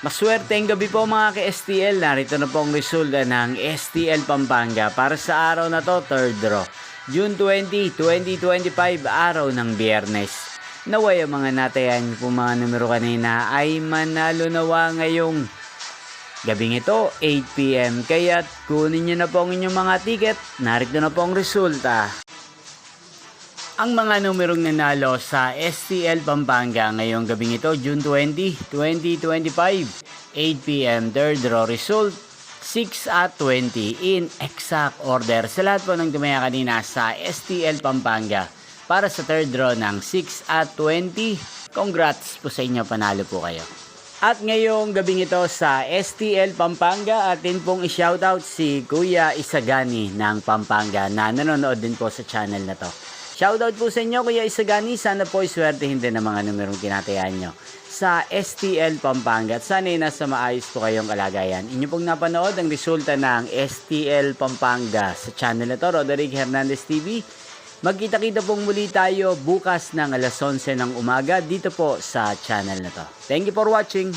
Maswerteng gabi po mga ka-STL. Narito na po ang resulta ng STL Pampanga para sa araw na to, third draw. June 20, 2025, araw ng Biyernes. Naway ang mga natayan po mga numero kanina ay manalo nawa ngayong gabing ito, 8 PM. Kaya't kunin nyo na po ang inyong mga ticket. Narito na po ang resulta. Ang mga numerong nanalo sa STL Pampanga ngayong gabing ito, June 20, 2025, 8 PM, third draw result, 6 at 20 in exact order. Sa lahat po ng tumaya kanina sa STL Pampanga para sa third draw ng 6 at 20, congrats po sa inyo, panalo po kayo. At ngayong gabing ito sa STL Pampanga, atin pong i-shoutout si Kuya Isagani ng Pampanga na nanonood din po sa channel na to. Shoutout po sa inyo, Kuya Isagani. Sana po iswertehin din ng mga numerong tinatayaan nyo sa STL Pampanga. At sana nasa maayos po kayong kalagayan. Inyo pong napanood ang resulta ng STL Pampanga sa channel na to, Roderick Hernandez TV. Magkita-kita pong muli tayo bukas ng alas 11 ng umaga dito po sa channel na to. Thank you for watching.